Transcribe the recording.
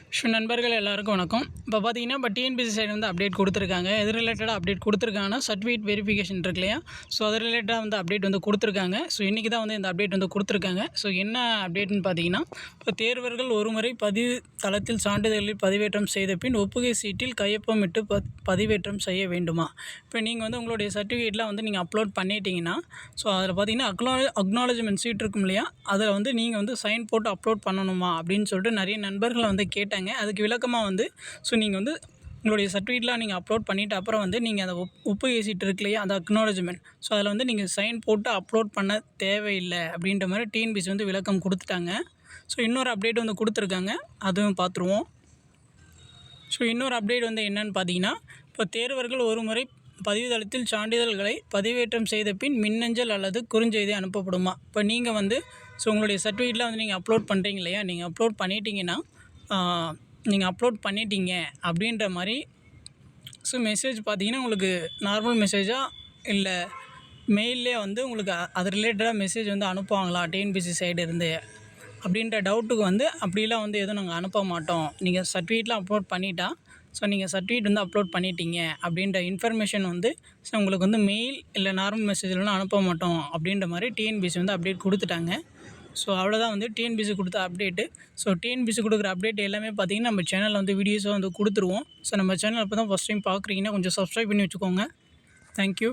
நண்பர்கள் எல்லாருக்கும் வணக்கம். இப்போ பார்த்தீங்கன்னா, டிஎன்பிஎஸ்சி சைடு வந்து அப்டேட் கொடுத்துருக்காங்க. எது ரிலேட்டடாக அப்டேட் கொடுத்துருக்காங்கன்னா, சர்டிஃபிகேட் வெரிஃபிகேஷன் இருக்கு இல்லையா? ஸோ அது ரிலேட்டடாக வந்து அப்டேட் வந்து கொடுத்துருக்காங்க. ஸோ இன்றைக்கி தான் வந்து இந்த அப்டேட் வந்து கொடுத்துருக்காங்க. ஸோ என்ன அப்டேட்னு பார்த்தீங்கன்னா, இப்போ தேர்வர்கள் ஒருமுறை பதிவு தளத்தில் சான்றிதழ்களில் பதிவேற்றம் செய்த பின் ஒப்புகை சீட்டில் கையொப்பமிட்டு பதிவேற்றம் செய்ய வேண்டுமா? இப்போ நீங்கள் வந்து உங்களுடைய சர்டிஃபிகேட்லாம் வந்து நீங்கள் அப்லோட் பண்ணிட்டீங்கன்னா, ஸோ அதில் பார்த்தீங்கன்னா அக்னாலஜ்மெண்ட் சீட் இருக்கும் இல்லையா? அதில் வந்து நீங்கள் வந்து சைன் போட்டு அப்லோட் பண்ணணுமா அப்படின்னு சொல்லிட்டு நிறைய நண்பர்கள் வந்து கேட்டாங்க. அதுக்கு விளக்கமாக வந்து நீங்கள் வந்து உங்களுடைய சர்டிஃபிகேட்லாம் நீங்கள் அப்லோட் பண்ணிவிட்டு அப்புறம் வந்து நீங்கள் அந்த ஒப்புகை சீட் இருக்கு இல்லையா, அந்த அக்னாலஜ்மெண்ட், ஸோ அதில் வந்து நீங்கள் சைன் போட்டு அப்லோட் பண்ண தேவையில்லை அப்படின்ற மாதிரி டிஎன்பிஎஸ்சி வந்து விளக்கம் கொடுத்துட்டாங்க. ஸோ இன்னொரு அப்டேட் வந்து கொடுத்துருக்காங்க, அதுவும் பார்த்துருவோம். ஸோ இன்னொரு அப்டேட் வந்து என்னென்னு பார்த்தீங்கன்னா, இப்போ தேர்வர்கள் ஒரு முறை பதிவுதளத்தில் சான்றிதழ்களை பதிவேற்றம் செய்த பின் மின்னஞ்சல் அல்லது குறுஞ்செய்தி அனுப்பப்படுமா? இப்போ நீங்கள் வந்து உங்களுடைய சர்டிஃபிகேட்லாம் வந்து நீங்கள் அப்லோட் பண்ணுறீங்க இல்லையா, நீங்கள் அப்லோட் பண்ணிட்டீங்கன்னா நீங்கள் அப்லோட் பண்ணிட்டீங்க அப்படின்ற மாதிரி மெசேஜ் பார்த்தீங்கன்னா உங்களுக்கு நார்மல் மெசேஜாக இல்லை மெயிலே வந்து உங்களுக்கு அது ரிலேட்டடாக மெசேஜ் வந்து அனுப்புவாங்களா டிஎன்பிஎஸ்சி சைடு இருந்து அப்படின்ற டவுட்டுக்கு வந்து அப்படிலாம் வந்து எதுவும் நாங்கள் அனுப்ப மாட்டோம். நீங்கள் சர்டிஃபிகேட்லாம் அப்லோட் பண்ணிட்டா, நீங்கள் சர்டிஃபிகேட் வந்து அப்லோட் பண்ணிட்டீங்க அப்படின்ற இன்ஃபர்மேஷன் வந்து உங்களுக்கு வந்து மெயில் இல்லை நார்மல் மெசேஜ்லாம் அனுப்ப மாட்டோம் அப்படின்ற மாதிரி டிஎன்பிஎஸ்சி வந்து அப்டேட் கொடுத்துட்டாங்க. ஸோ அவ்வளோதான் வந்து டிஎன்பிஎஸ்சி கொடுத்த அப்டேட்டு. ஸோ டிஎன்பிஎஸ்சி கொடுக்குற அப்டேட் எல்லாமே பார்த்திங்கன்னா நம்ம சேனலில் வந்து வீடியோஸாக வந்து கொடுத்துருவோம். ஸோ நம்ம சேனல் இப்போ தான் ஃபஸ்ட் டைம் பார்க்குறீங்கன்னா கொஞ்சம் சப்ஸ்கிரைப் பண்ணி வச்சுக்கோங்க. தேங்க்யூ.